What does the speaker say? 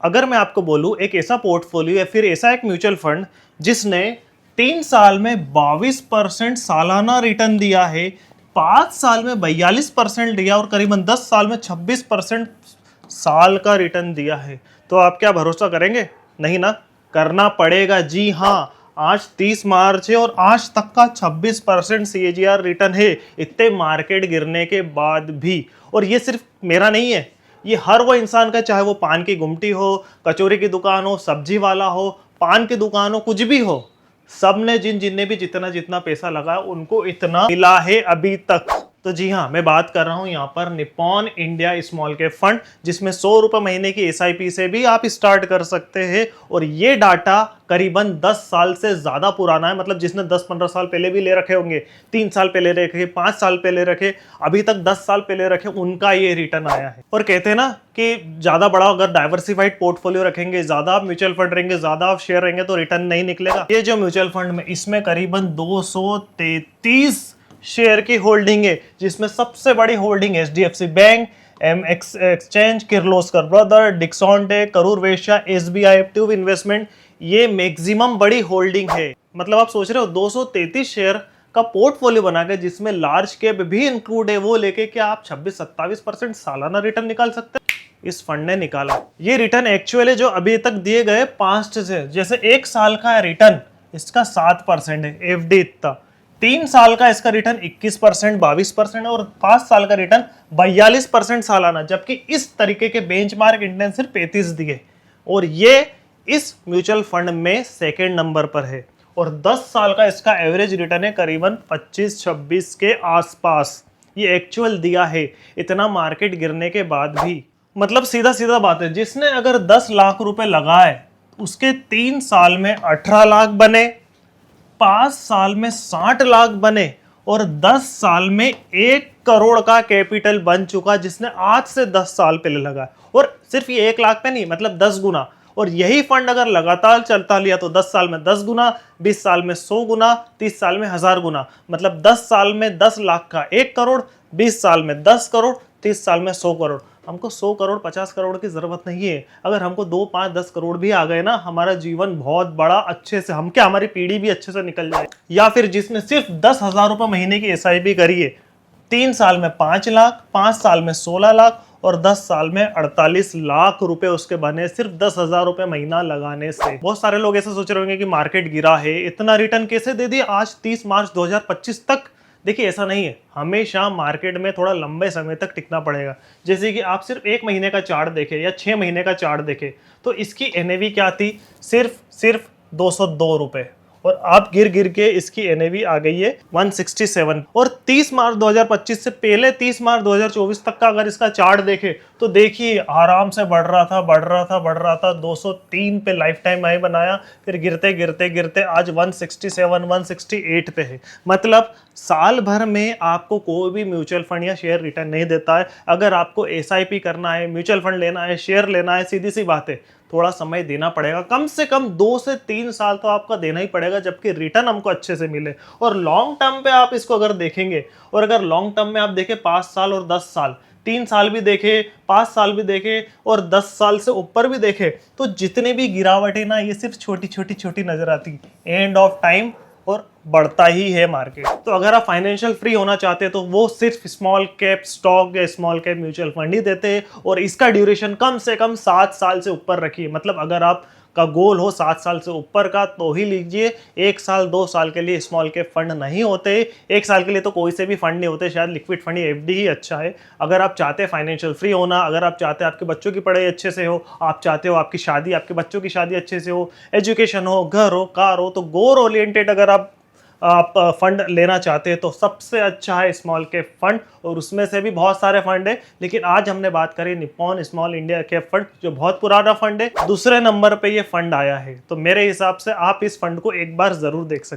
अगर मैं आपको बोलूं एक ऐसा पोर्टफोलियो या फिर ऐसा एक म्यूचुअल फंड जिसने 3 साल में 22% सालाना रिटर्न दिया है, 5 साल में 42% दिया और करीबन 10 साल में 26% साल का रिटर्न दिया है, तो आप क्या भरोसा करेंगे? नहीं ना, करना पड़ेगा। जी हाँ, आज 30 मार्च है और आज तक का 26% CAGR रिटर्न है, इतने मार्केट गिरने के बाद भी। और ये सिर्फ मेरा नहीं है, ये हर वो इंसान का, चाहे वो पान की गुमटी हो, कचौरी की दुकान हो, सब्जी वाला हो, पान की दुकान हो, कुछ भी हो, सब ने जिनने भी जितना जितना पैसा लगाया उनको इतना मिला है अभी तक। तो जी हाँ, मैं बात कर रहा हूं यहाँ पर Nippon India small cap fund, जिसमें 100 रुपए महीने की SIP से भी आप स्टार्ट कर सकते हैं। और ये डाटा करीबन 10 साल से ज्यादा पुराना है, मतलब जिसने 10-15 साल पहले भी ले रखे होंगे, 3 साल पहले रखे, 5 साल पहले रखे, अभी तक 10 साल पहले रखे, उनका ये रिटर्न आया है। और कहते हैं ना कि ज्यादा बड़ा अगर डाइवर्सिफाइड पोर्टफोलियो रखेंगे, ज्यादा आप म्यूचुअल फंड रहेंगे, ज्यादा आप शेयर रहेंगे, तो रिटर्न नहीं निकलेगा। ये जो म्यूचुअल फंड में, इसमें करीबन 233 शेयर की होल्डिंग है, जिसमें सबसे बड़ी holding HDFC bank, MX exchange, Kirloskar brother, डिक्सॉन्टे, Karur Vysya, SBI tube investment, ये मैक्सिमम बड़ी होल्डिंग है। मतलब आप सोच रहे हो 233 शेयर का पोर्टफोलियो बना के, जिसमें लार्ज कैप भी इंक्लूड है, वो लेके क्या आप 26-27% सालाना रिटर्न निकाल सकते हैं? इस फंड ने निकाला। ये रिटर्न एक्चुअली जो अभी तक दिए गए पास्ट से, जैसे 1 साल का रिटर्न इसका 7% है, FD इतना, 3 साल का इसका रिटर्न 21%, 22% और 5 साल का रिटर्न 42% सालाना, जबकि इस तरीके के बेंचमार्क इंडेक्स सिर्फ 35 दिए। और ये इस म्यूचुअल फंड में सेकेंड नंबर पर है। और 10 साल का इसका एवरेज रिटर्न है करीबन 25-26 के आसपास। ये एक्चुअल दिया है, इतना मार्केट गिरने के बाद भी। मतलब सीधा सीधा बात है, जिसने अगर 10 लाख रुपए लगाए, उसके 3 साल में 18 लाख बने, 5 साल में 60 लाख बने और 10 साल में 1 करोड़ का कैपिटल बन चुका, जिसने आज से 10 साल पहले लगाया। और सिर्फ ये 1 लाख पे नहीं, मतलब 10 गुना। और यही फंड अगर लगातार चलता लिया तो 10 साल में 10 गुना, 20 साल में 100 गुना, 30 साल में 1000 गुना। मतलब 10 साल में 10 लाख का 1 करोड़, 20 साल में 10 करोड़, 30 साल में 100 करोड़। हमको 100 करोड़ 50 करोड़ की जरूरत नहीं है। अगर हमको 2, 5, 10 करोड़ भी आ गए ना, हमारा जीवन बहुत बड़ा अच्छे से, हम क्या, हमारी पीढ़ी भी अच्छे से निकल जाए। या फिर जिसने सिर्फ 10,000 रुपए महीने की SIP करी है, 3 साल में 5 लाख, 5 साल में 16 लाख और 10 साल में 48 लाख रुपए उसके बने, सिर्फ 10,000 रुपए महीना लगाने से। बहुत सारे लोग ऐसे सोच रहे होंगे कि मार्केट गिरा है, इतना रिटर्न कैसे दे दिया आज 30 मार्च 2025 तक। देखिए ऐसा नहीं है, हमेशा मार्केट में थोड़ा लंबे समय तक टिकना पड़ेगा। जैसे कि आप सिर्फ 1 महीने का चार्ट देखें या 6 महीने का चार्ट देखें, तो इसकी NAV क्या थी? सिर्फ 202 रुपए, और आप गिर गिर के इसकी NAV आ गई है 167। और 30 मार्च 2025 से पहले 30 मार्च 2024 तक का अगर इसका चार्ट देखें, तो देखिए आराम से बढ़ रहा था 203 पे लाइफ टाइम हाई बनाया, फिर गिरते गिरते गिरते आज 167, 168 पे है। मतलब साल भर में आपको कोई भी म्यूचुअल फंड या शेयर रिटर्न नहीं देता है। अगर आपको SIP करना है, म्यूचुअल फंड लेना है, शेयर लेना है, सीधी सी बात है, थोड़ा समय देना पड़ेगा, कम से कम 2 से 3 साल तो आपका देना ही पड़ेगा, जबकि रिटर्न हमको अच्छे से मिले। और लॉन्ग टर्म पे आप इसको अगर देखेंगे, और अगर लॉन्ग टर्म में आप देखें 5 साल और 10 साल, 3 साल भी देखे, 5 साल भी देखे और 10 साल से ऊपर भी देखे, तो जितने भी गिरावट है ना, ये सिर्फ छोटी छोटी नजर आती, एंड ऑफ टाइम और बढ़ता ही है मार्केट। तो अगर आप फाइनेंशियल फ्री होना चाहते हैं, तो वो सिर्फ स्मॉल कैप स्टॉक या स्मॉल कैप म्यूचुअल फंड ही देते हैं, और इसका ड्यूरेशन कम से कम 7 साल से ऊपर रखिए। मतलब अगर आप का गोल हो 7 साल से ऊपर का, तो ही लीजिए। 1 साल 2 साल के लिए स्मॉल कैप फंड नहीं होते, 1 साल के लिए तो कोई से भी फंड नहीं होते, शायद लिक्विड फंड या FD ही अच्छा है। अगर आप चाहते हैं फाइनेंशियल फ्री होना, अगर आप चाहते हैं आपके बच्चों की पढ़ाई अच्छे से हो, आप चाहते हो आपकी शादी, आपके बच्चों की शादी अच्छे से हो, एजुकेशन हो, घर हो, कार हो, तो गोल ओरिएंटेड अगर आप फंड लेना चाहते हैं, तो सबसे अच्छा है स्मॉल कैप फंड। और उसमें से भी बहुत सारे फंड है, लेकिन आज हमने बात करी Nippon small India cap fund, जो बहुत पुराना फंड है। दूसरे नंबर पे ये फंड आया है, तो मेरे हिसाब से आप इस फंड को एक बार जरूर देख सकते हैं।